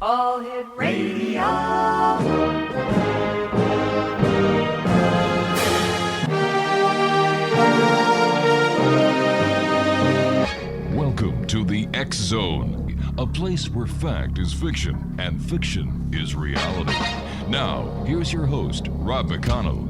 All Hit Radio. Welcome to the X Zone, a place where fact is fiction and fiction is reality. Now, here's your host, Rob McConnell.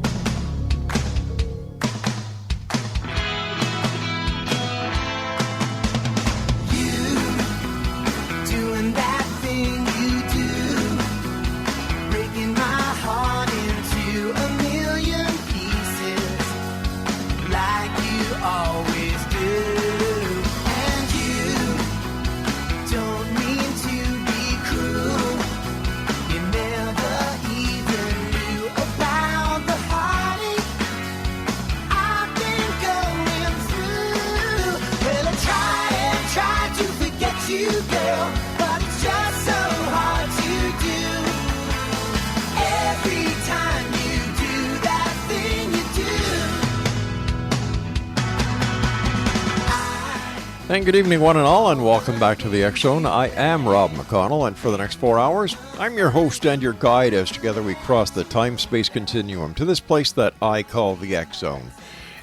And good evening, one and all, and welcome back to the X Zone. I am Rob McConnell, and for the next 4 hours, I'm your host and your guide as together we cross the time-space continuum to this place that I call the X Zone.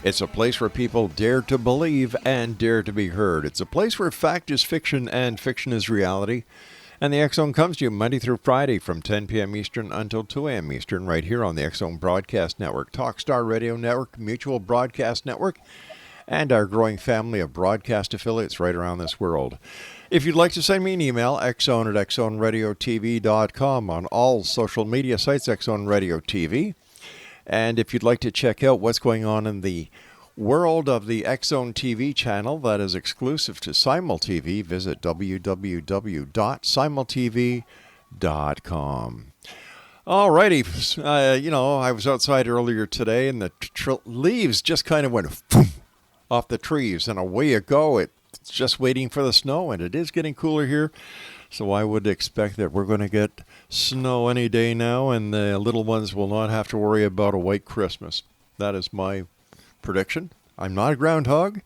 It's a place where people dare to believe and dare to be heard. It's a place where fact is fiction and fiction is reality. And the X Zone comes to you Monday through Friday from 10 p.m. Eastern until 2 a.m. Eastern right here on the X Zone Broadcast Network, Talkstar Radio Network, Mutual Broadcast Network, and our growing family of broadcast affiliates right around this world. If you'd like to send me an email, xzone@xzoneradiotv.com, on all social media sites, Xzone Radio TV. And if you'd like to check out what's going on in the world of the Xzone TV channel that is exclusive to Simul TV, visit www.simultv.com. Alrighty, I was outside earlier today and the leaves just kind of went off the trees, and away you go. It's just waiting for the snow, and it is getting cooler here, so I would expect that we're going to get snow any day now, and the little ones will not have to worry about a white Christmas. That is my prediction. I'm not a groundhog,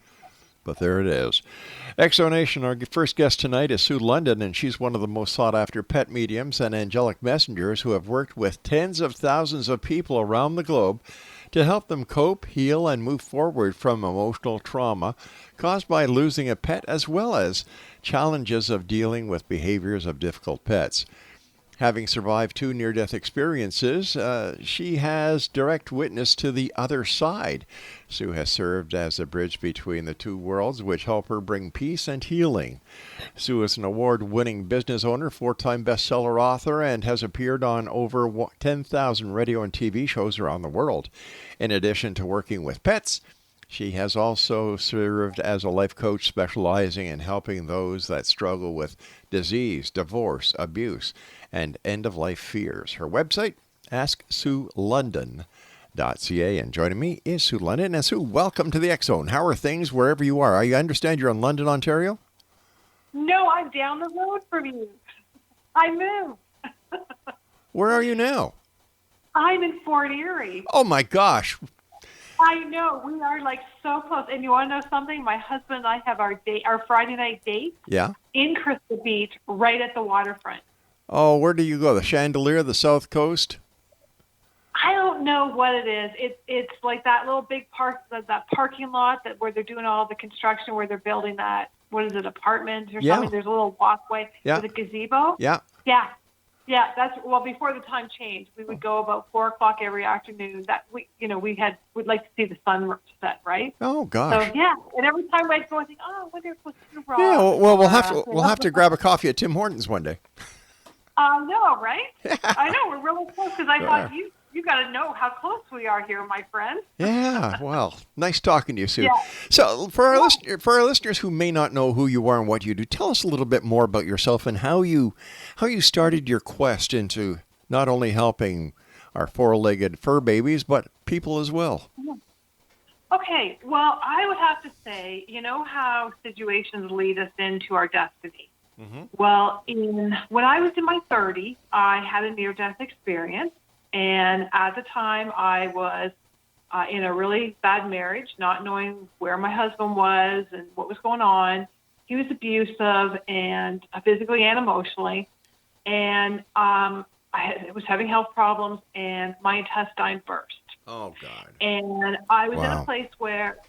but there it is. Exonation, our first guest tonight is Sue London, and she's one of the most sought-after pet mediums and angelic messengers who have worked with tens of thousands of people around the globe to help them cope, heal, and move forward from emotional trauma caused by losing a pet, as well as challenges of dealing with behaviors of difficult pets. Having survived 2 near-death experiences, she has direct witness to the other side. Sue has served as a bridge between the two worlds, which help her bring peace and healing. Sue is an award-winning business owner, 4-time bestseller author, and has appeared on over 10,000 radio and TV shows around the world. In addition to working with pets, she has also served as a life coach specializing in helping those that struggle with disease, divorce, abuse, and end-of-life fears. Her website, AskSueLondon.ca. And joining me is Sue London. And Sue, welcome to the X Zone. How are things wherever you are? I understand you're in London, Ontario? No, I'm down the road from you. I moved. Where are you now? I'm in Fort Erie. Oh, my gosh. I know. We are like so close. And you want to know something? My husband and I have our Friday night date in Crystal Beach, right at the waterfront. Oh, where do you go? The Chandelier, the South Coast? I don't know what it is. It's like that little big that parking lot where they're doing all the construction, where they're building that, what is it, apartments or something? There's a little walkway with a gazebo. Yeah. That's before the time changed. We would go about 4:00 every afternoon. That we'd like to see the sun set, right? Oh gosh. So and every time I'd go and think, I wonder if we'll see the rock. Yeah, well, we'll have to grab a coffee at Tim Hortons one day. No, right? I know, we're really close, because I thought you got to know how close we are here, my friend. Yeah, well, nice talking to you, Sue. Yeah. So for our listeners who may not know who you are and what you do, tell us a little bit more about yourself and how you started your quest into not only helping our 4-legged fur babies, but people as well. Okay, well, I would have to say, you know how situations lead us into our destiny. Mm-hmm. Well, when I was in my 30s, I had a near-death experience, and at the time I was in a really bad marriage, not knowing where my husband was and what was going on. he was abusive and physically and emotionally. And I was having health problems, and my intestine burst. Oh, God. And I was in Wow. a place where,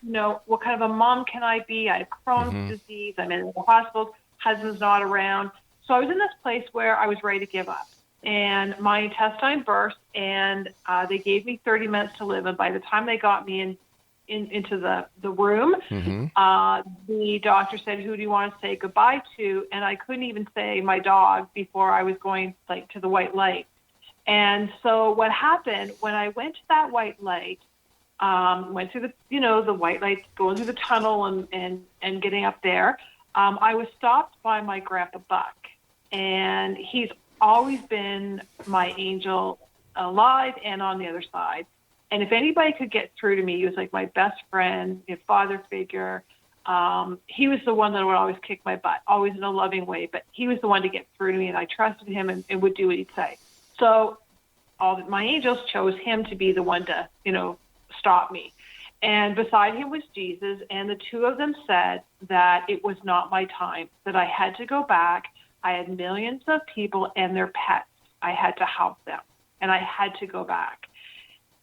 what kind of a mom can I be? I have Crohn's disease. I'm in the hospital. Husband's not around. So I was in this place where I was ready to give up. And my intestine burst, and they gave me 30 minutes to live. And by the time they got me into the room, the doctor said, "Who do you want to say goodbye to?" And I couldn't even say my dog before I was going to the white light. And so what happened when I went to that white light, went through the white light, going through the tunnel and getting up there, I was stopped by my grandpa Buck, and he's always been my angel alive and on the other side. And if anybody could get through to me, he was like my best friend, a father figure. He was the one that would always kick my butt, always in a loving way, but he was the one to get through to me, and I trusted him and would do what he'd say. So all of my angels chose him to be the one to, stop me. And beside him was Jesus, and the two of them said that it was not my time, that I had to go back. I had millions of people and their pets. I had to help them, and I had to go back.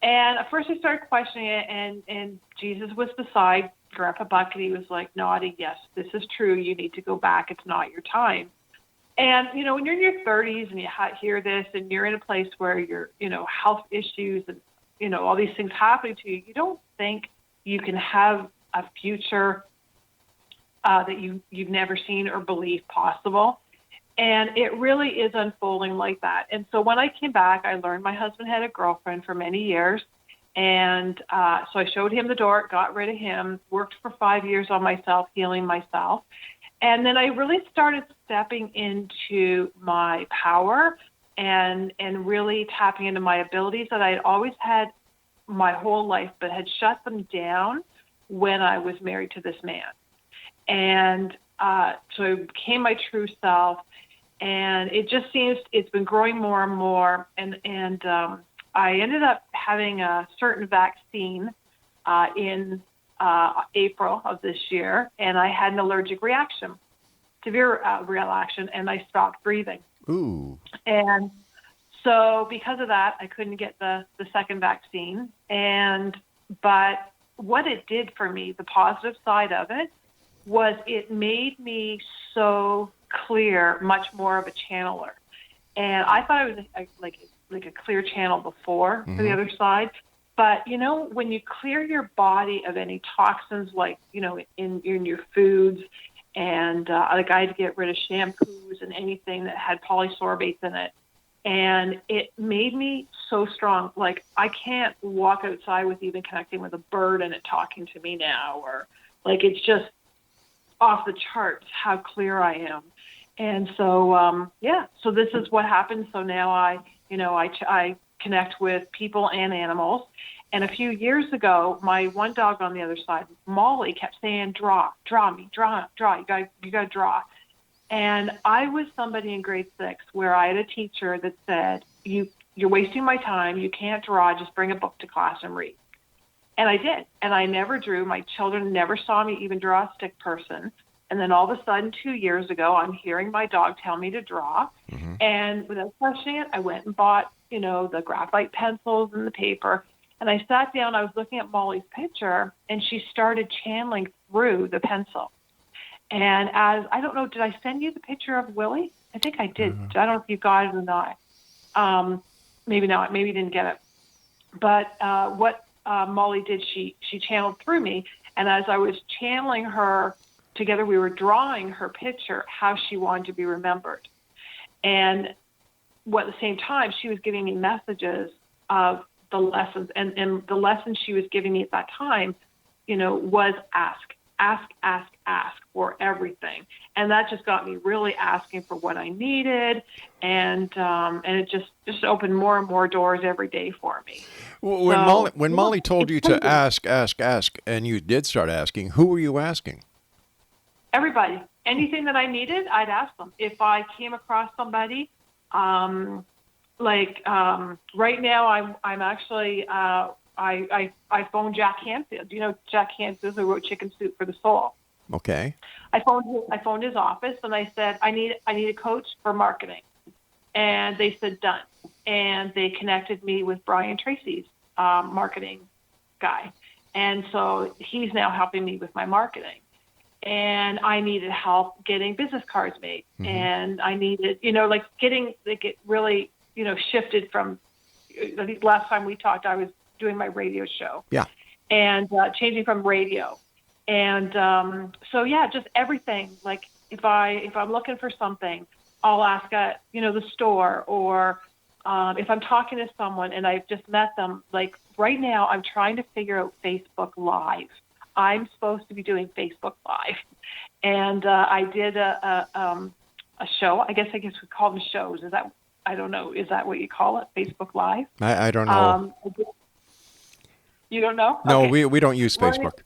And at first I started questioning it, and Jesus was beside Grandpa Buck, and he was like nodding, "Yes, this is true. You need to go back. It's not your time." And, when you're in your 30s and you hear this, and you're in a place where you're, health issues and, all these things happening to you, you don't think you can have a future that you've never seen or believed possible. And it really is unfolding like that. And so when I came back, I learned my husband had a girlfriend for many years. And so I showed him the door, got rid of him, worked for 5 years on myself, healing myself. And then I really started stepping into my power and really tapping into my abilities that I had always had my whole life, but had shut them down when I was married to this man. And so I became my true self. And it just seems it's been growing more and more. And I ended up having a certain vaccine in April of this year, and I had an allergic reaction, severe reaction, and I stopped breathing. Ooh. And so because of that, I couldn't get the second vaccine. But what it did for me, the positive side of it, was it made me so clear, much more of a channeler. And I thought I was like a clear channel before for the other side. But, when you clear your body of any toxins, like, in your foods, and I had to get rid of shampoos and anything that had polysorbates in it. And it made me so strong. Like, I can't walk outside with even connecting with a bird and it talking to me now, or it's just off the charts how clear I am. And so, so this is what happened. So now I connect with people and animals. And a few years ago, my one dog on the other side, Molly, kept saying, draw me, draw, you got to draw. And I was somebody in grade 6 where I had a teacher that said, you're wasting my time. You can't draw. Just bring a book to class and read. And I did. And I never drew. My children never saw me even draw a stick person. And then all of a sudden, 2 years ago, I'm hearing my dog tell me to draw. And without questioning it, I went and bought, the graphite pencils and the paper. And I sat down, I was looking at Molly's picture, and she started channeling through the pencil. And I don't know, did I send you the picture of Willie? I think I did. I don't know if you got it or not. Maybe not. Maybe you didn't get it. But what Molly did, she channeled through me. And as I was channeling her, together we were drawing her picture, how she wanted to be remembered. And at the same time, she was giving me messages of the lessons. And the lesson she was giving me at that time, was ask for everything. And that just got me really asking for what I needed. And it just opened more and more doors every day for me. Well, when Molly told you to ask, and you did start asking, who were you asking? Everybody. Anything that I needed, I'd ask them. If I came across somebody, right now I'm actually, I phoned Jack Canfield. Do you know Jack Canfield, who wrote Chicken Soup for the Soul? Okay. I phoned his office and I said, I need a coach for marketing. And they said, done. And they connected me with Brian Tracy's marketing guy. And so he's now helping me with my marketing. And I needed help getting business cards made. And I needed, getting it really, shifted from, I think last time we talked, I was doing my radio show. Yeah. And changing from radio. And just everything. Like if I'm looking for something, I'll ask at, the store, or if I'm talking to someone and I've just met them, like right now I'm trying to figure out Facebook Live. I'm supposed to be doing Facebook Live. And I did a show. I guess we call them shows. I don't know. Is that what you call it? Facebook Live? I don't know. You don't know? No, okay. we don't use Facebook.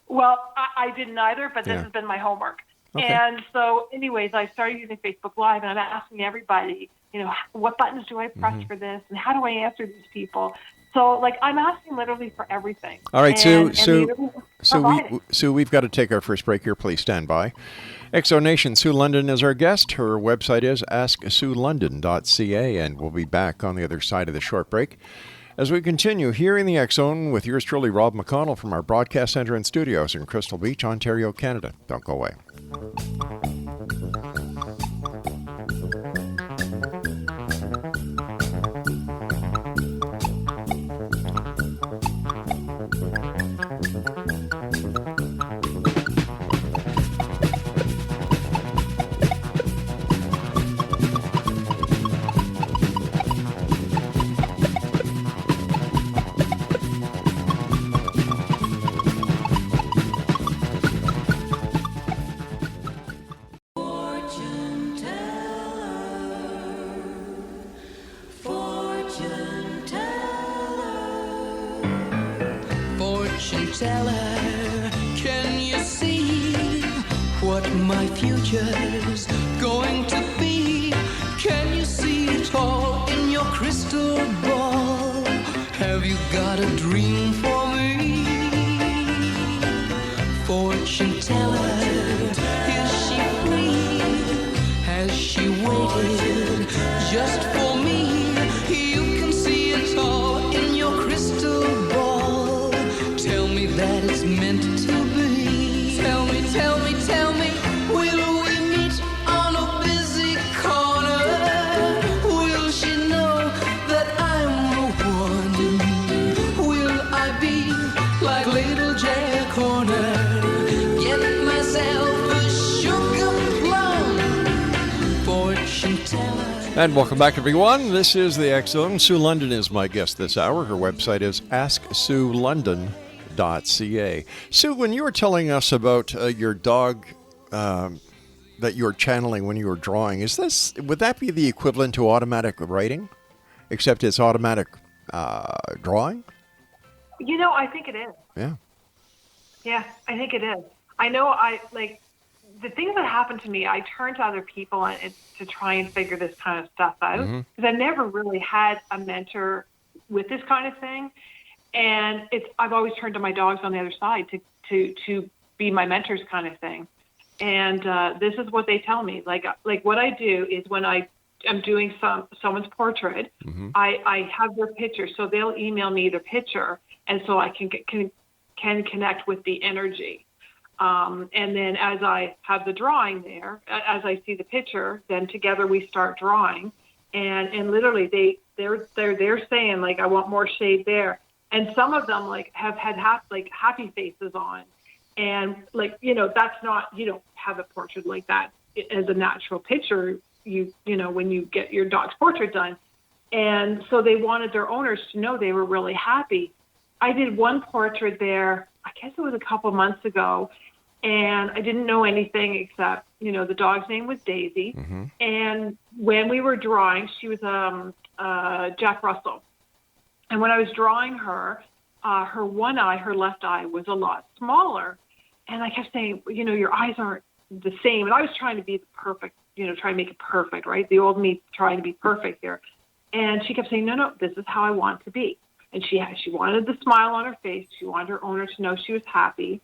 Well, I didn't either, but this has been my homework. Okay. And so anyways, I started using Facebook Live, and I'm asking everybody, what buttons do I press for this, and how do I answer these people? So, I'm asking literally for everything. All right, Sue, we've got to take our first break here. Please stand by. Exo Nation, Sue London is our guest. Her website is asksuelondon.ca, and we'll be back on the other side of the short break as we continue here in the X Zone with yours truly, Rob McConnell, from our broadcast center and studios in Crystal Beach, Ontario, Canada. Don't go away. Can you see what my future's going to be? Can you see it all in your crystal ball? Have you got a dream for me? Fortune teller, is she free? Has she waited just for me? You can see it all in your crystal ball. Tell me that it's meant to be. Tell me, will we meet on a busy corner? Will she know that I'm the one? Will I be like little Jack Horner? Get myself a sugar plum, fortune teller. And welcome back, everyone. This is the X Zone. Sue London is my guest this hour. Her website is asksuelondon.ca. Sue, when you were telling us about your dog that you were channeling when you were drawing, would that be the equivalent to automatic writing, except it's automatic drawing? I think it is. Yeah. Yeah, I think it is. I know the things that happen to me, I turn to other people to try and figure this kind of stuff out, because I never really had a mentor with this kind of thing. And I've always turned to my dogs on the other side to be my mentors kind of thing. And this is what they tell me. Like what I do is when I am doing someone's portrait, I have their picture. So they'll email me their picture, and so I can connect with the energy. And then as I have the drawing there, as I see the picture, then together we start drawing. And literally they're saying, I want more shade there. And some of them have had happy faces on, and that's not, you don't have a portrait like that as a natural picture. When you get your dog's portrait done, and so they wanted their owners to know they were really happy. I did one portrait there, I guess it was a couple months ago, and I didn't know anything except the dog's name was Daisy, and when we were drawing, she was Jack Russell. And when I was drawing her, her one eye, her left eye, was a lot smaller. And I kept saying, your eyes aren't the same. And I was trying to be the perfect, trying to make it perfect, right? The old me trying to be perfect here. And she kept saying, no, this is how I want to be. And she wanted the smile on her face. She wanted her owner to know she was happy.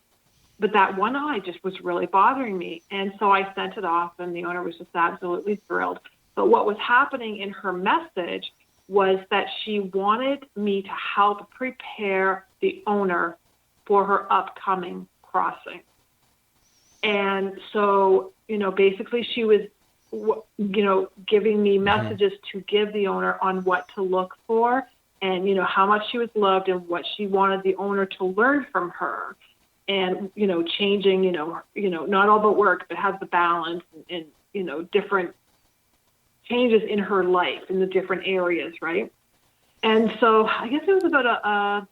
but that one eye just was really bothering me. And so I sent it off, and the owner was just absolutely thrilled. But what was happening in her message was that she wanted me to help prepare the owner for her upcoming crossing. And so, basically she was, giving me messages to give the owner on what to look for, and, how much she was loved and what she wanted the owner to learn from her. And, changing, not all about work, but have the balance and, different changes in her life in the different areas, right? And so I guess it was about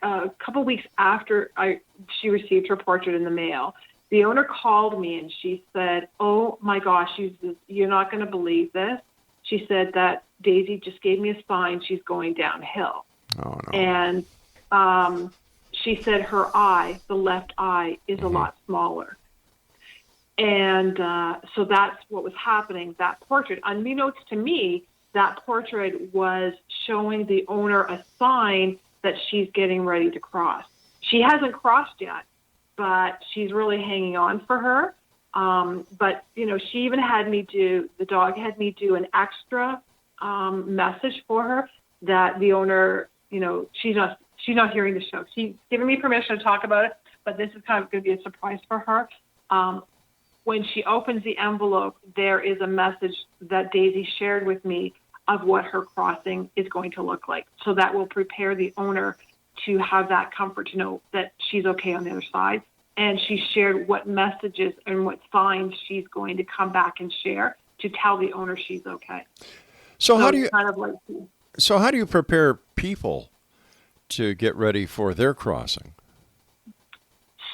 a couple weeks after she received her portrait in the mail. The owner called me and she said, "Oh my gosh, you're not going to believe this." She said that Daisy just gave me a sign she's going downhill. Oh, no. And she said her eye, the left eye, is a lot smaller. And so that's what was happening. That portrait, unbeknownst to me, that portrait was showing the owner a sign that she's getting ready to cross. She hasn't crossed yet, but she's really hanging on for her. But, she even the dog had me do an extra message for her that the owner, she's not hearing the show. She's given me permission to talk about it, but this is kind of going to be a surprise for her. When she opens the envelope, there is a message that Daisy shared with me of what her crossing is going to look like. So that will prepare the owner to have that comfort to know that she's okay on the other side. And she shared what messages and what signs she's going to come back and share to tell the owner she's okay. So how do you kind of like, So how do you prepare people to get ready for their crossing?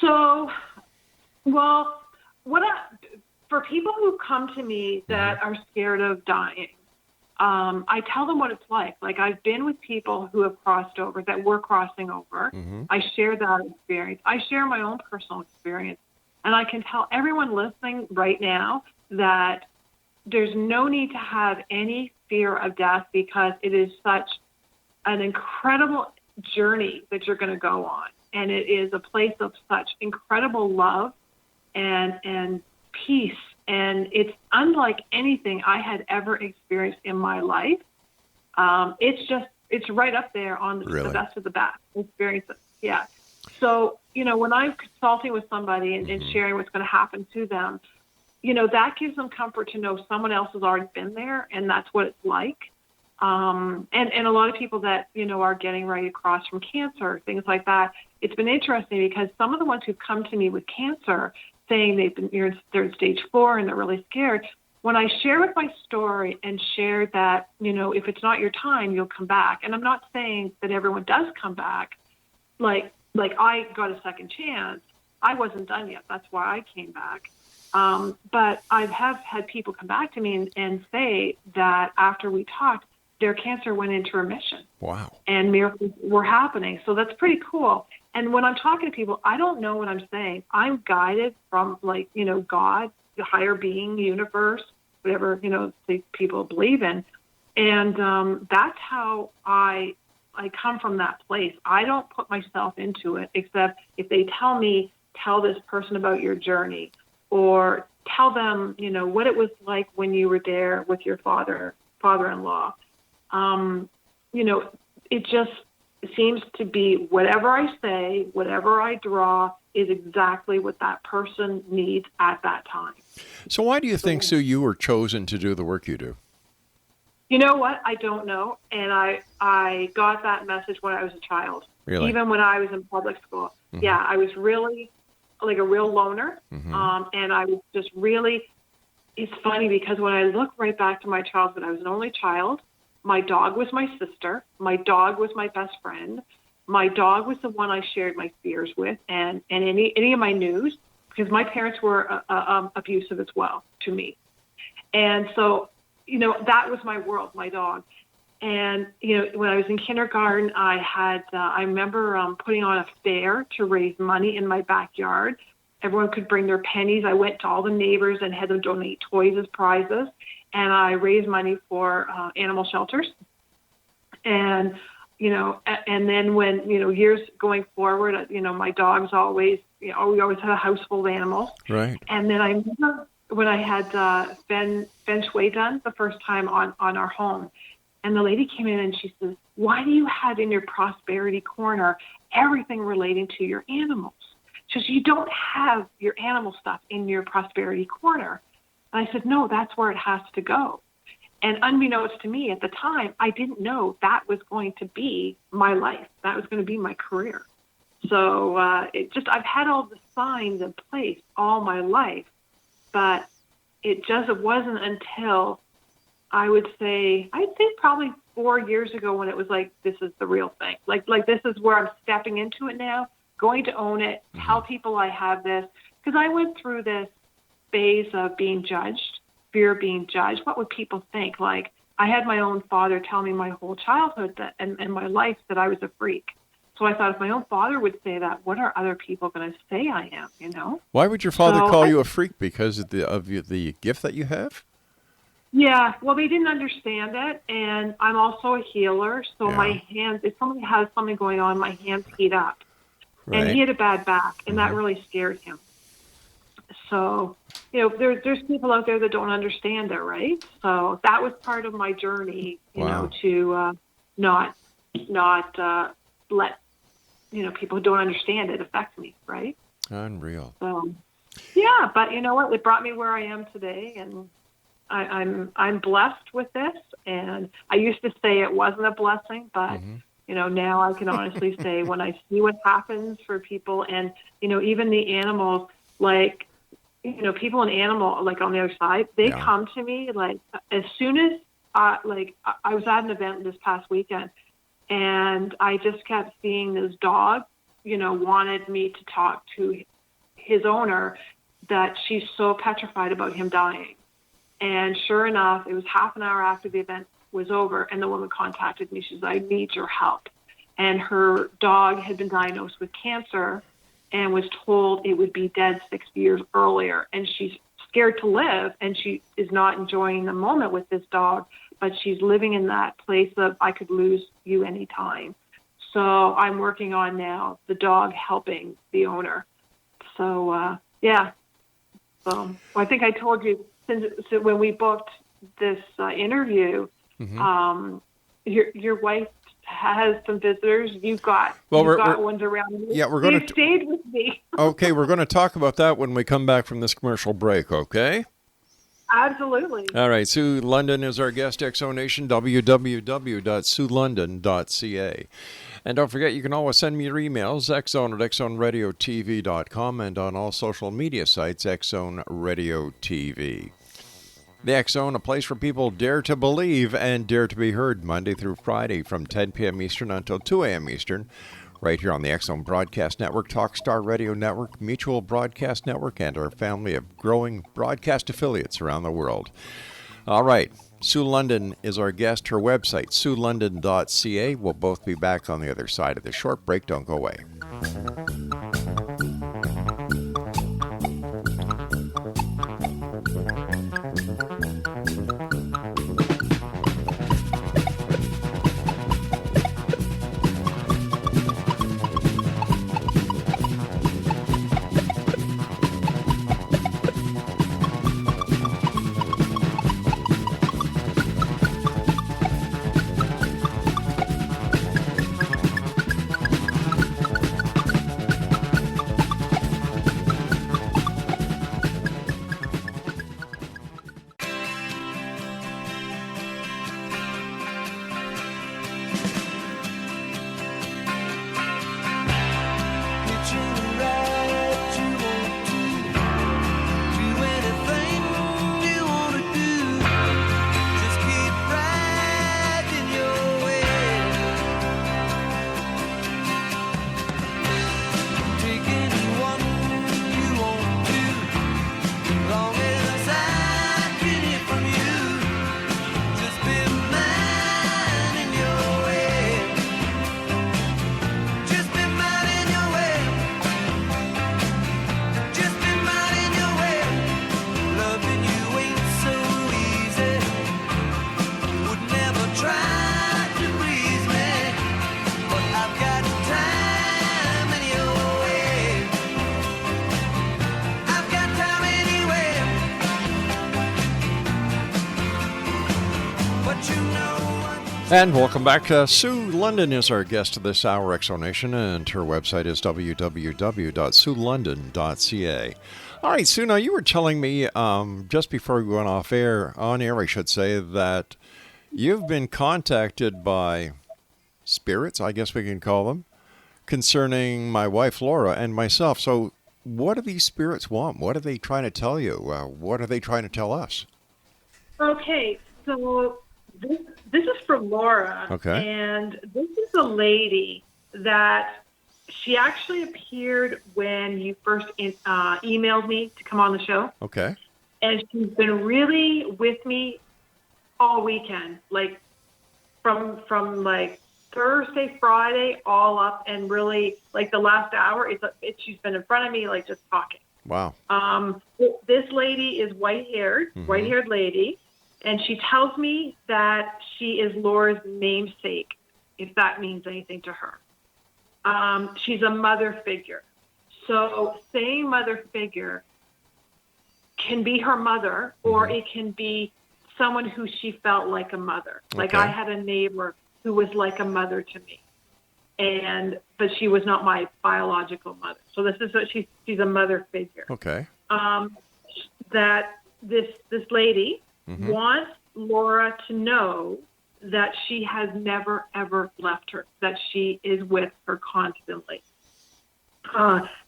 So, well, for people who come to me that are scared of dying, I tell them what it's like. Like, I've been with people who have crossed over, that were crossing over. I share that experience. I share my own personal experience. And I can tell everyone listening right now that there's no need to have any fear of death, because it is such an incredible journey that you're going to go on. And it is a place of such incredible love and peace. And it's unlike anything I had ever experienced in my life. It's right up there on the best of the best experiences. Yeah. So, when I'm consulting with somebody and sharing what's going to happen to them, that gives them comfort to know someone else has already been there, and that's what it's like. And a lot of people that, are getting ready to cross from cancer, things like that. It's been interesting because some of the ones who've come to me with cancer saying they've been in third stage 4 and they're really scared. When I share with my story and share that, if it's not your time, you'll come back. And I'm not saying that everyone does come back. Like I got a second chance. I wasn't done yet. That's why I came back. But I have had people come back to me and say that after we talked, their cancer went into remission. Wow. And miracles were happening. So that's pretty cool. And when I'm talking to people, I don't know what I'm saying. I'm guided from God, the higher being, universe, whatever, the people believe in. And that's how I come from that place. I don't put myself into it, except if they tell me, tell this person about your journey, or tell them, what it was like when you were there with your father-in-law. It just seems to be whatever I say, whatever I draw is exactly what that person needs at that time. So why do you think, Sue, you were chosen to do the work you do? You know what? I don't know. And I got that message when I was a child. Really? Even when I was in public school. Mm-hmm. Yeah, I was really like a real loner. Mm-hmm. And I was just really, it's funny because when I look right back to my childhood, I was an only child. My dog was my sister. My dog was my best friend. My dog was the one I shared my fears with, and any of my news, because my parents were abusive as well to me. And so, that was my world, my dog. And, when I was in kindergarten, I remember putting on a fair to raise money in my backyard. Everyone could bring their pennies. I went to all the neighbors and had them donate toys as prizes. And I raised money for animal shelters. And and then when, years going forward, my dog's always, we always had a house full of animals. Right. And then I remember when I had feng shui done the first time on our home, and the lady came in and she says, why do you have in your prosperity corner everything relating to your animals? She says, you don't have your animal stuff in your prosperity corner. And I said, no, that's where it has to go. And unbeknownst to me at the time, I didn't know that was going to be my life. That was going to be my career. So I've had all the signs in place all my life, but it wasn't until I'd say probably 4 years ago when it was like, this is the real thing. Like this is where I'm stepping into it now, going to own it, tell people I have this. Because I went through this phase of being judged, fear of being judged. What would people think? Like, I had my own father tell me my whole childhood and my life that I was a freak. So I thought, if my own father would say that, what are other people going to say I am, Why would your father call you a freak? Because of the gift that you have? Yeah, well, they didn't understand it, and I'm also a healer, so my hands, if somebody has something going on, my hands heat up. Right. And he had a bad back, and that really scared him. So, there's people out there that don't understand it, right? So that was part of my journey, to not let, people who don't understand it affect me, right? Unreal. So, yeah, but you know what? It brought me where I am today, and I'm blessed with this. And I used to say it wasn't a blessing, but now I can honestly say when I see what happens for people, and even the animals, like people and animal, like on the other side, they come to me like as soon as I was at an event this past weekend, and I just kept seeing this dog, wanted me to talk to his owner, that she's so petrified about him dying. And sure enough, it was half an hour after the event was over, and the woman contacted me. She said, I need your help. And her dog had been diagnosed with cancer and was told it would be dead 6 years earlier. And she's scared to live, and she is not enjoying the moment with this dog, but she's living in that place of, I could lose you anytime. So I'm working on now the dog helping the owner. So, So I think I told you, so when we booked this interview, your wife has some visitors. You've got ones around me. Yeah, we're going to stayed with me. Okay, we're going to talk about that when we come back from this commercial break. Okay. Absolutely. All right. Sue London is our guest. XO Nation, www.suelondon.ca. And don't forget, you can always send me your emails, xzone@xzoneradiotv.com, and on all social media sites, Xzone Radio TV. The X-Zone, a place where people dare to believe and dare to be heard, Monday through Friday from 10 p.m. Eastern until 2 a.m. Eastern, right here on the X-Zone Broadcast Network, Talkstar Radio Network, Mutual Broadcast Network, and our family of growing broadcast affiliates around the world. All right, Sue London is our guest. Her website, suelondon.ca. We'll both be back on the other side of the short break. Don't go away. And welcome back. Sue London is our guest this hour, Exonation, and her website is www.suelondon.ca. All right, Sue, now you were telling me just before we went on air, I should say, that you've been contacted by spirits, I guess we can call them, concerning my wife Laura and myself. So what do these spirits want? What are they trying to tell you? What are they trying to tell us? Okay, so this is for Laura. Okay. And this is a lady that she actually appeared when you first emailed me to come on the show. Okay. And she's been really with me all weekend, like from like Thursday, Friday, all up, and really like the last hour, she's been in front of me, like just talking. Wow. This lady is white-haired lady. And she tells me that she is Laura's namesake, if that means anything to her. She's a mother figure. So saying mother figure can be her mother, or it can be someone who she felt like a mother. Like I had a neighbor who was like a mother to me, but she was not my biological mother. So this is what she's a mother figure. Okay. That this lady wants Laura to know that she has never, ever left her, that she is with her constantly.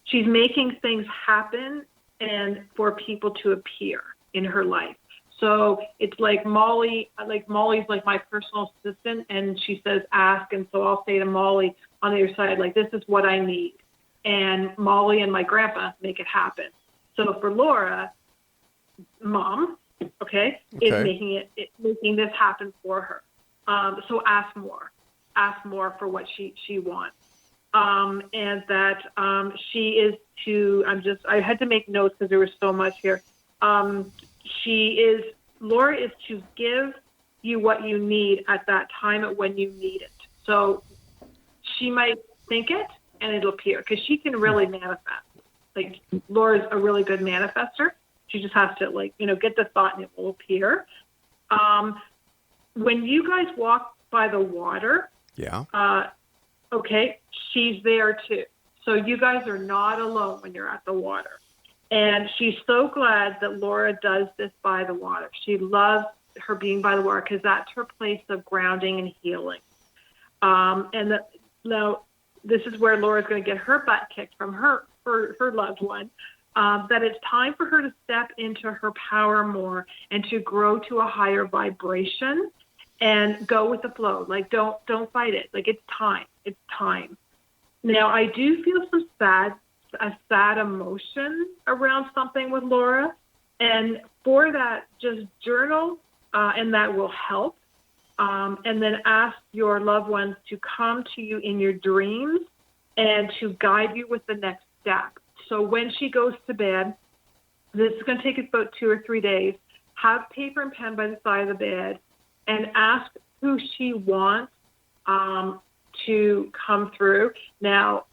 She's making things happen and for people to appear in her life. So it's like Molly's like my personal assistant, and she says, ask. And so I'll say to Molly on the other side, like, this is what I need. And Molly and my grandpa make it happen. So for Laura, Mom, is making this happen for her. So ask more for what she wants. And that she is I had to make notes because there was so much here. Laura is to give you what you need at that time when you need it. So she might think it and it'll appear, because she can really manifest. Like, Laura's a really good manifester. She just has to get the thought and it will appear. When you guys walk by the water, she's there too. So you guys are not alone when you're at the water. And she's so glad that Laura does this by the water. She loves her being by the water because that's her place of grounding and healing. Now, this is where Laura's going to get her butt kicked from her loved one. That it's time for her to step into her power more and to grow to a higher vibration and go with the flow. Like, don't fight it. Like, it's time. It's time. Now, I do feel a sad emotion around something with Laura. And for that, just journal, and that will help. And then ask your loved ones to come to you in your dreams and to guide you with the next step. So when she goes to bed, this is going to take about 2 or 3 days, have paper and pen by the side of the bed and ask who she wants to come through. Now,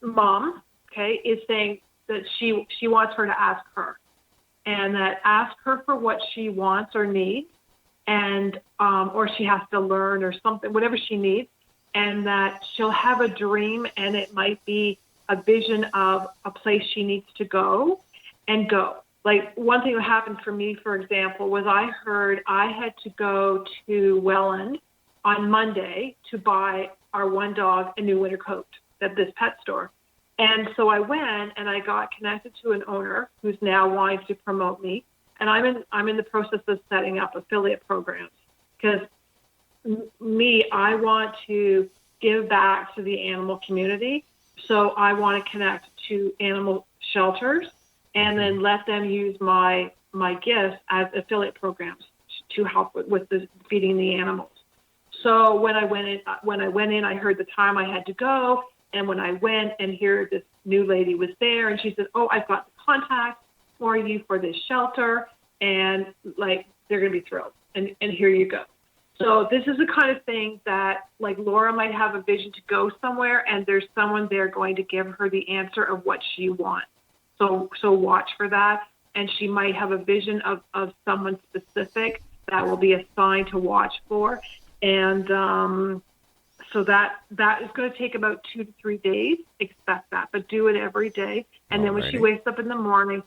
Mom, is saying that she wants her to ask her, and that ask her for what she wants or needs, and or she has to learn or something, whatever she needs, and that she'll have a dream, and it might be a vision of a place she needs to go and go. Like, one thing that happened for me, for example, was I heard I had to go to Welland on Monday to buy our one dog a new winter coat at this pet store. And so I went and I got connected to an owner who's now wanting to promote me. And I'm in the process of setting up affiliate programs, because I want to give back to the animal community. So I want to connect to animal shelters and then let them use my gifts as affiliate programs to help with the feeding the animals. So when I went in, I heard the time I had to go. And when I went and here, this new lady was there, and she said, "Oh, I've got the contact for you for this shelter." And like, they're going to be thrilled. And here you go. So this is the kind of thing that, like, Laura might have a vision to go somewhere, and there's someone there going to give her the answer of what she wants. So watch for that. And she might have a vision of someone specific that will be a sign to watch for. And so that is going to take about 2 to 3 days. Expect that, but do it every day. And then when she wakes up in the morning,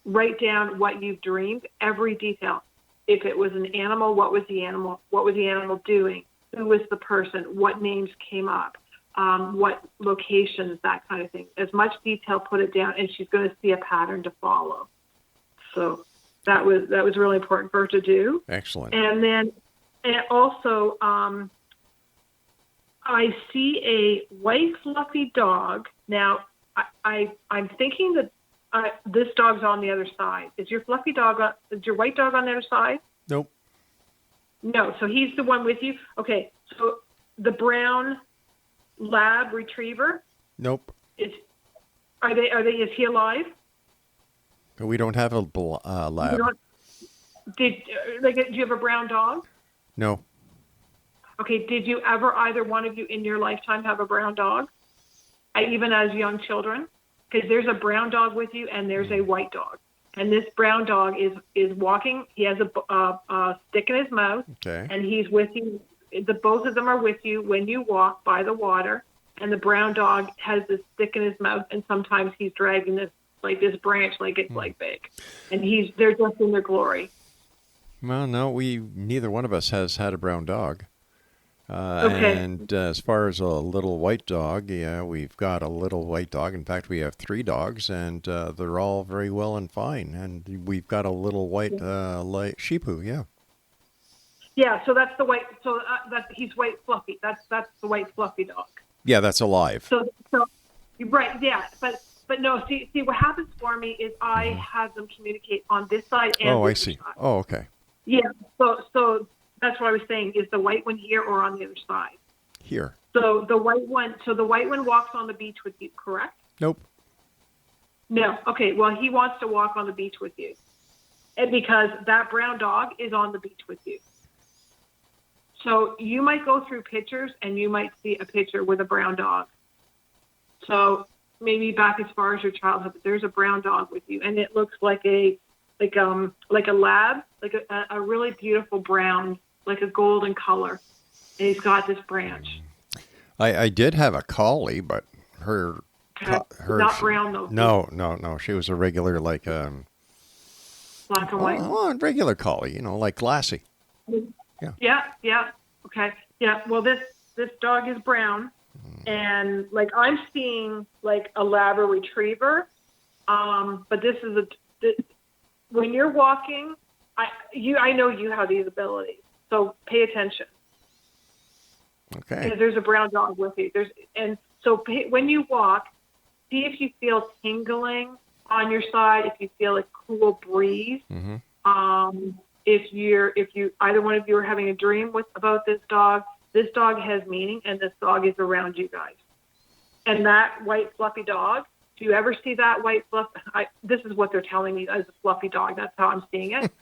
write down what you've dreamed, every detail. If it was an animal, what was the animal? What was the animal doing? Who was the person? What names came up? What locations? That kind of thing. As much detail, put it down, and she's going to see a pattern to follow. So that was really important for her to do. Excellent. And also, I see a white fluffy dog. Now, I'm thinking that this dog's on the other side. Is your white dog on the other side? Nope. No, so he's the one with you. Okay, so the brown lab retriever. Nope. Is he alive? We don't have a lab. Do you have a brown dog? No. Okay, did you ever, either one of you in your lifetime, have a brown dog? Even as young children? Because there's a brown dog with you and there's a white dog. And this brown dog is walking. He has a stick in his mouth. Okay. And he's with you. Both of them are with you when you walk by the water. And the brown dog has this stick in his mouth, and sometimes he's dragging this branch like it's like big. And they're just in their glory. Well, no, neither one of us has had a brown dog. Okay. And as far as a little white dog, yeah, we've got a little white dog. In fact, we have 3 dogs, and they're all very well and fine. And we've got a little white sheepoo, yeah. Yeah, so that's the white. So he's white fluffy. That's the white fluffy dog. Yeah, that's alive. So right, yeah, but no. See, what happens for me is I have them communicate on this side and I see. Side. Oh, okay. Yeah. So that's what I was saying. Is the white one here or on the other side? Here. So the white one walks on the beach with you, correct? Nope. No. Okay. Well, he wants to walk on the beach with you, and because that brown dog is on the beach with you. So you might go through pictures and you might see a picture with a brown dog. So maybe back as far as your childhood, but there's a brown dog with you, and it looks like a lab, like a really beautiful brown, like a golden color, and he's got this branch. I did have a collie, but her not brown though. No. She was a regular black and white. Oh, regular collie, like Lassie. Yeah. Okay. Yeah. Well, this dog is brown, and I'm seeing a Labrador retriever. But this is when you're walking, I know you have these abilities, so pay attention. Okay. Because there's a brown dog with you. When you walk, see if you feel tingling on your side. If you feel a cool breeze. Mm-hmm. If either one of you are having a dream about this dog has meaning, and this dog is around you guys. And that white fluffy dog, do you ever see that white fluff? This is what they're telling me as a fluffy dog. That's how I'm seeing it.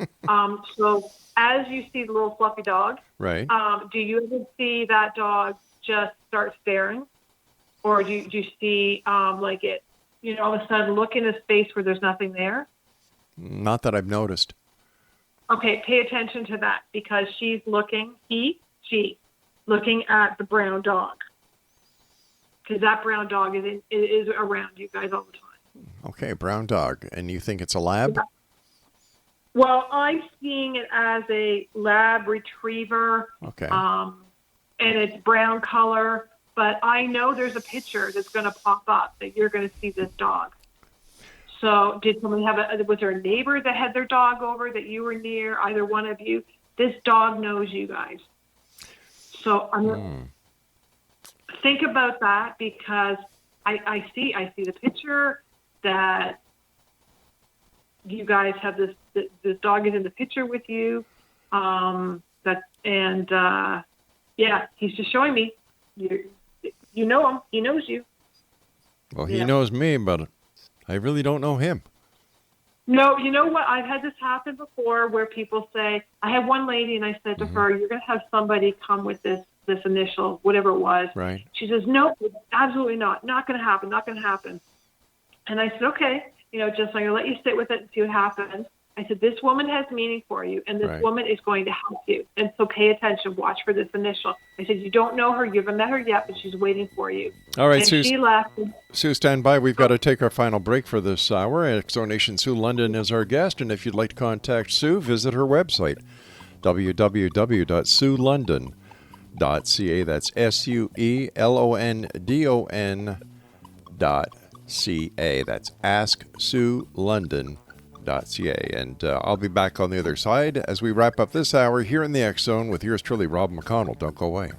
So as you see the little fluffy dog, right? Do you ever see that dog just start staring, or do you see all of a sudden look in a space where there's nothing there? Not that I've noticed. Okay, pay attention to that, because she's looking, she looking at the brown dog, because that brown dog is around you guys all the time. Okay, brown dog, and you think it's a lab? Yeah. Well, I'm seeing it as a lab retriever. Okay. And it's brown color, but I know there's a picture that's going to pop up that you're going to see this dog. So did someone was there a neighbor that had their dog over that you were near, either one of you? This dog knows you guys. So think about that, because I see the picture that you guys have this dog is in the picture with you. He's just showing me. You know him. He knows you. Well, he knows me, but I really don't know him. No, you know what? I've had this happen before where people say, I had one lady and I said to her, you're going to have somebody come with this initial, whatever it was. Right. She says, no, absolutely not. Not going to happen. Not going to happen. And I said, okay. just I'm going to let you sit with it and see what happens. I said, this woman has meaning for you, and this Right. woman is going to help you. And so pay attention. Watch for this initial. I said, you don't know her. You haven't met her yet, but she's waiting for you. All right, and Sue. she left. Sue, stand by. We've got to take our final break for this hour. Exonation Sue London is our guest, and if you'd like to contact Sue, visit her website, www.suelondon.ca. That's SUELONDON.ca. That's AskSueLondon.ca. And I'll be back on the other side as we wrap up this hour here in the X Zone with yours truly, Rob McConnell. Don't go away.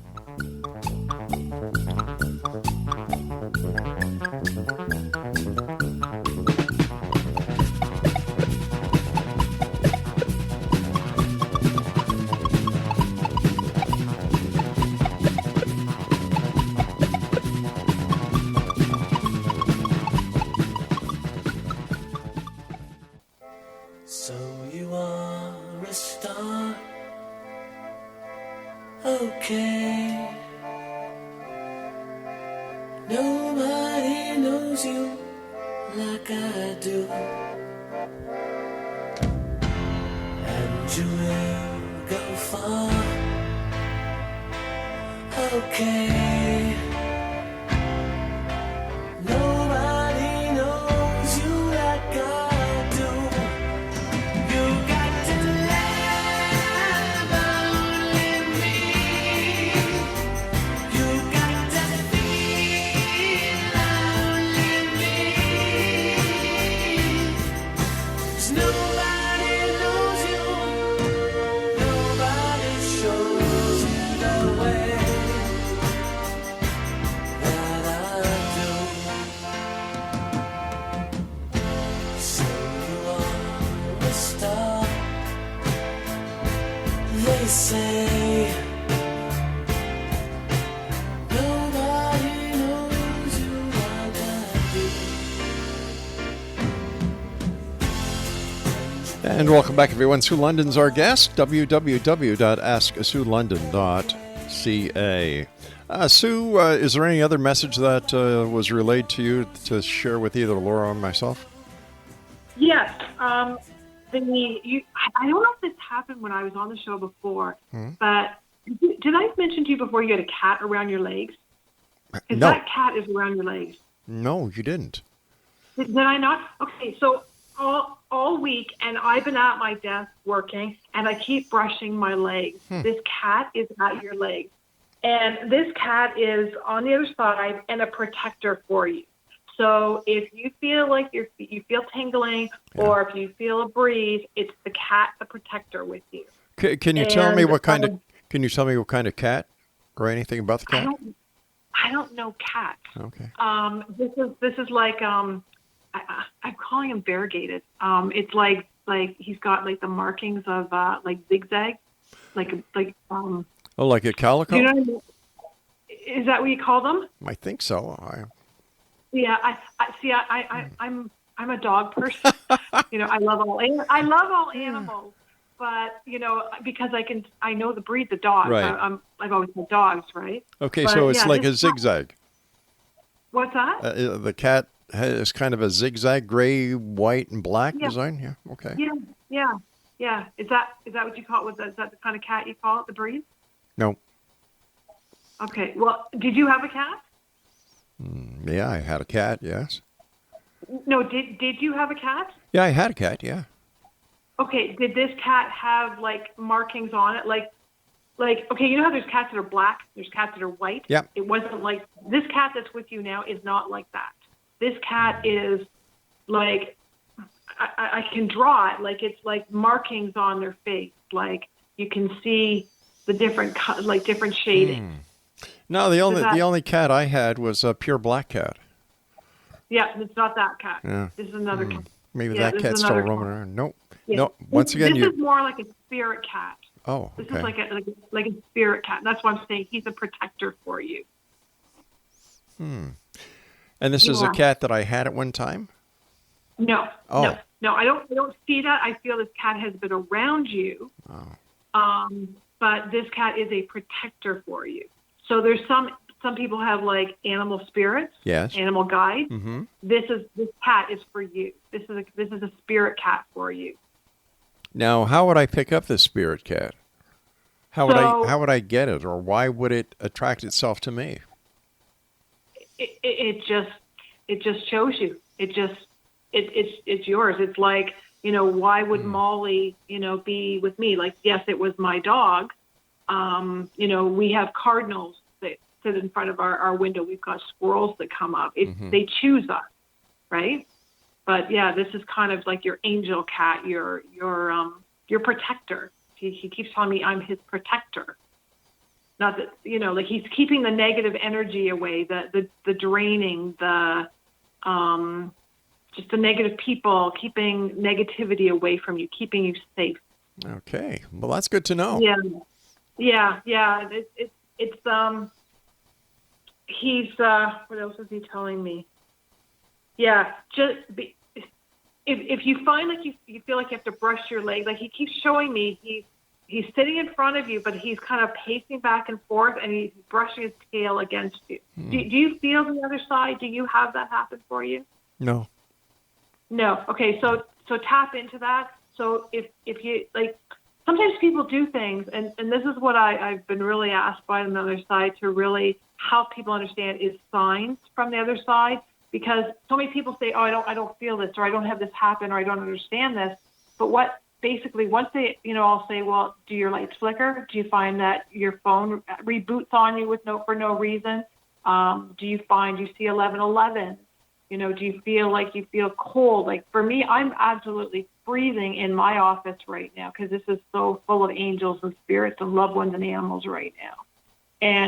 So you are a star, okay. Nobody knows you like I do, and you will go far, okay. Nobody knows you like I do. You got to love only me. You got to feel only me. 'Cause nobody knows you. Nobody shows you the way that I do. So you are a star, they say. Nobody knows you like I do. And welcome back, everyone. Sue London's our guest. www.asksuelondon.ca. Sue, is there any other message that was relayed to you to share with either Laura or myself? Yes. I don't know if this happened when I was on the show before, but did I mention to you before you had a cat around your legs? Because No. that cat is around your legs. No, you didn't. Did I not? Okay, so all week, and I've been at my desk working, and I keep brushing my legs. This cat is at your legs. And this cat is on the other side and a protector for you. So if you feel like you feel tingling, or if you feel a breeze, it's the cat, the protector with you. Can you tell me And, what kind of? Can you tell me what kind of cat, or anything about the cat? I don't know cats. Okay. This is like I'm calling him variegated. It's like he's got like the markings of like zigzag, like. Oh, like a calico? You know what I mean? Is that what you call them? I think so. Yeah, I'm a dog person. I love all animals, but because I know the breeds of dogs. Right. I've always had dogs, right? Okay, But, so it's yeah, like a this- zigzag. What's that? The cat has kind of a zigzag, gray, white, and black Yeah. design. Yeah. Okay. Yeah. Is that what you call it? Is that the kind of cat you call it? The breed? No. Okay. Well, did you have a cat? Yeah, I had a cat. Yes. No. Did you have a cat? Yeah, I had a cat. Yeah. Okay. Did this cat have like markings on it? Like, okay, you know how there's cats that are black, there's cats that are white? Yep. It wasn't like, this cat that's with you now is not like that. This cat is like, I can draw it, like it's like markings on their face. Like you can see the different shading. No, the only cat I had was a pure black cat. Yeah, it's not that cat. Yeah. This is another cat. Maybe Yeah, that this cat's is still another roaming cat. around. Nope. Yeah. No. Once again, this is more like a spirit cat. Oh, This okay. is like a spirit cat. That's why I'm saying he's a protector for you. And this is a Yeah. cat that I had at one time? No, Oh. no, I don't see that. I feel this cat has been around you. Oh. But this cat is a protector for you. So there's some some people have like animal spirits, Yes. animal guides. Mm-hmm. This cat is for you. This is a spirit cat for you. Now, how would I pick up this spirit cat? How would I get it, or why would it attract itself to me? It just shows you. It's yours. It's like, why would Molly, be with me? Like, yes, it was my dog. We have cardinals that sit in front of our window. We've got squirrels that come up. They choose us, right? But yeah, this is kind of like your angel cat, your protector. He keeps telling me I'm his protector. Not that, like he's keeping the negative energy away, the draining, just the negative people, keeping negativity away from you, keeping you safe. Okay. Well, that's good to know. Yeah. He's, what else is he telling me? Yeah, if you find like you feel like you have to brush your leg, like he keeps showing me he's sitting in front of you, but he's kind of pacing back and forth, and he's brushing his tail against you. Do you feel the other side? Do you have that happen for you? No. Okay, so tap into that. So if you like, sometimes people do things, and this is what I've been really asked by the other side to really help people understand is signs from the other side. Because so many people say, oh, I don't feel this, or I don't have this happen, or I don't understand this. But what basically, once they, I'll say, well, do your lights flicker? Do you find that your phone reboots on you for no reason? Do you see 1111? Do you feel like you feel cold? Like for me, I'm absolutely freezing in my office right now because this is so full of angels and spirits and loved ones and animals right now.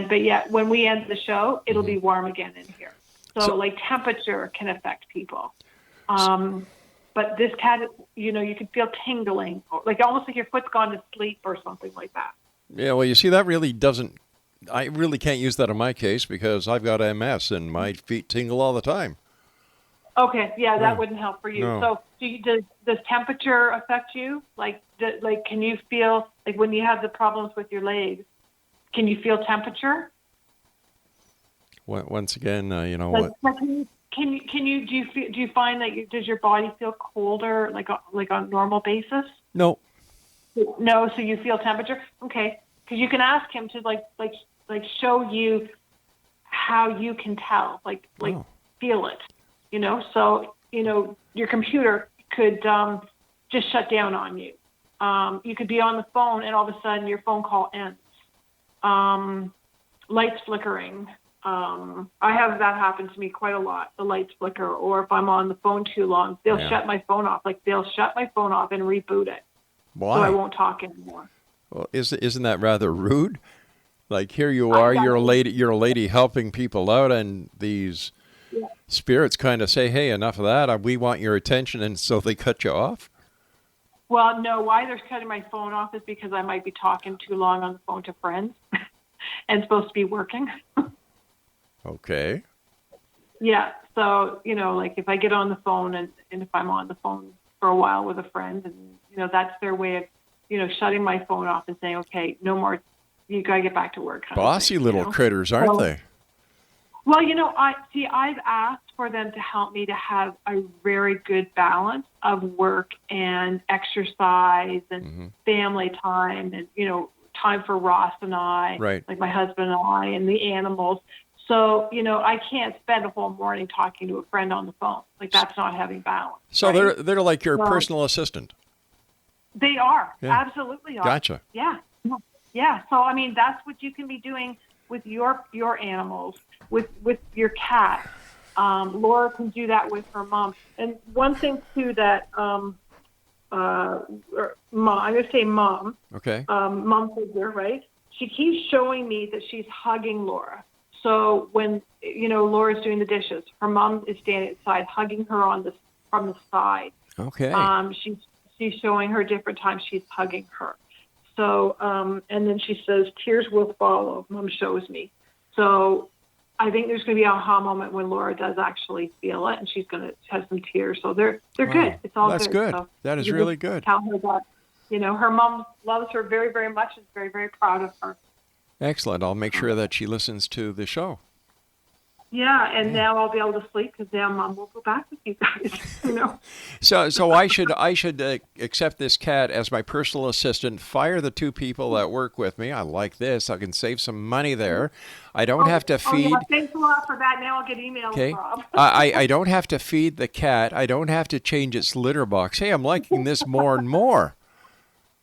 But yeah, when we end the show, it'll be warm again in here. So like temperature can affect people. But this cat, you can feel tingling, like almost like your foot's gone to sleep or something like that. Yeah, well, you see, that really doesn't, I really can't use that in my case because I've got MS and my feet tingle all the time. Okay, yeah, that wouldn't help for you. No. So does temperature affect you? Like can you feel, like when you have the problems with your legs, can you feel temperature? Once again, what? Do you find that does your body feel colder like on a normal basis? No. No, so you feel temperature? Okay, because you can ask him to like show you how you can tell, feel it. So your computer could just shut down on you. You could be on the phone and all of a sudden your phone call ends. Lights flickering. I have that happen to me quite a lot. The lights flicker, or if I'm on the phone too long, they'll shut my phone off. Like they'll shut my phone off and reboot it. Why? So I won't talk anymore. Well, isn't that rather rude? Like here you are, you're a lady helping people out, and these spirits kind of say, "Hey, enough of that. We want your attention," and so they cut you off. Well, no. Why they're cutting my phone off is because I might be talking too long on the phone to friends, and supposed to be working. Okay. Yeah. So, like if I get on the phone and if I'm on the phone for a while with a friend and, that's their way of, shutting my phone off and saying, okay, no more, you got to get back to work. Bossy little critters, aren't they? Well, I've asked for them to help me to have a very good balance of work and exercise and family time and, time for Ross and I, right. Like my husband and I and the animals. So, I can't spend a whole morning talking to a friend on the phone. Like that's not having balance. So right? they're like your personal assistant. They are. Yeah. Absolutely are. Gotcha. Yeah. Yeah. So, that's what you can be doing with your animals, with your cat. Laura can do that with her mom. And one thing too that, mom, I'm going to say mom. Okay. Mom figure, right? She keeps showing me that she's hugging Laura. So when, Laura's doing the dishes, her mom is standing outside hugging her from the side. Okay. She's showing her different times she's hugging her. So, and then she says, tears will follow, Mom shows me. So I think there's going to be an aha moment when Laura does actually feel it and she's going to have some tears. So they're good. It's all That's good. good. So that is really good. Tell her that, her mom loves her very, very much and is very, very proud of her. Excellent. I'll make sure that she listens to the show. Yeah, and now I'll be able to sleep because now Mom will go back with you guys. So I should accept this cat as my personal assistant. Fire the 2 people that work with me. I like this. I can save some money there. I don't have to feed. Yeah, thanks a lot for that. Now I'll get emails, Okay. Rob. I don't have to feed the cat. I don't have to change its litter box. Hey, I'm liking this more and more.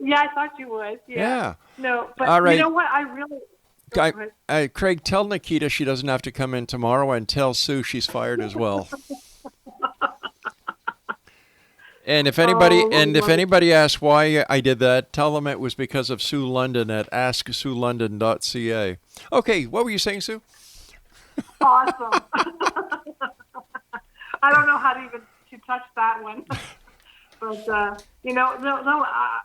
Yeah, I thought you would. Yeah. No, but All right. you know what? I really. Craig, tell Nikita she doesn't have to come in tomorrow, and tell Sue she's fired as well. And if anybody asks why I did that, tell them it was because of Sue London at asksuelondon.ca. Okay, what were you saying, Sue? Awesome. I don't know how to even touch that one. But,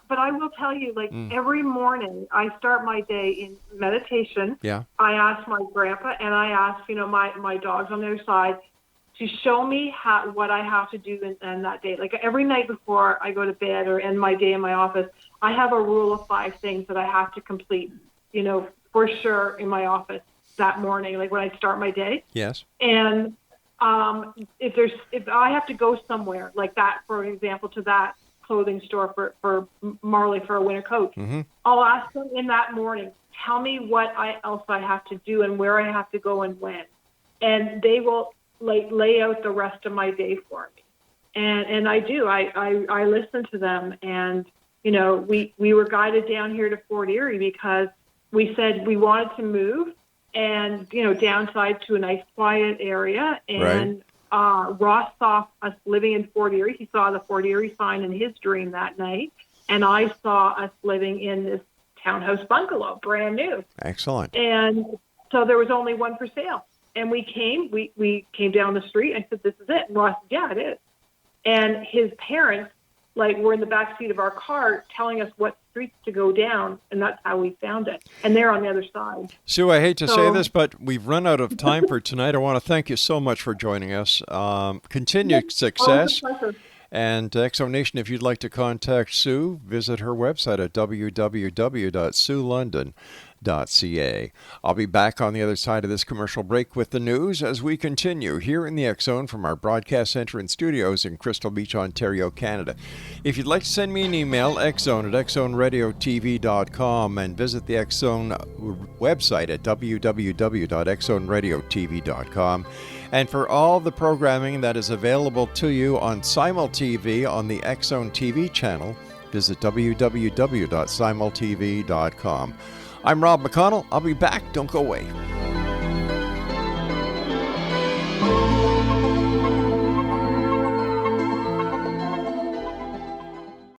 but I will tell you, every morning I start my day in meditation. Yeah. I ask my grandpa and I ask, my dogs on their side to show me what I have to do in that day. Like every night before I go to bed or end my day in my office, I have a rule of 5 things that I have to complete, for sure in my office that morning, like when I start my day. Yes. And if I have to go somewhere like that, for example, to that clothing store for Marley for a winter coat, I'll ask them in that morning, tell me what else I have to do and where I have to go and when. And they will lay out the rest of my day for me. And I do. I listen to them. And, we were guided down here to Fort Erie because we said we wanted to move and, downside to a nice quiet area. And Ross saw us living in Fort Erie. He saw the Fort Erie sign in his dream that night. And I saw us living in this townhouse bungalow, brand new. Excellent. And so there was only one for sale. And we came down the street. I said, this is it. And Ross said, yeah, it is. And his parents, were in the back seat of our car telling us what streets to go down. And that's how we found it. And they're on the other side. Sue, I hate to say this, but we've run out of time for tonight. I want to thank you so much for joining us. Continued success. And Exonation, if you'd like to contact Sue, visit her website at www.suelondon.ca. I'll be back on the other side of this commercial break with the news as we continue here in the X Zone from our broadcast center and studios in Crystal Beach, Ontario, Canada. If you'd like to send me an email, xzone@xzoneradiotv.com, and visit the X Zone website at www.xzoneradiotv.com. And for all the programming that is available to you on SimulTV on the X Zone TV channel, visit www.simultv.com. I'm Rob McConnell. I'll be back. Don't go away.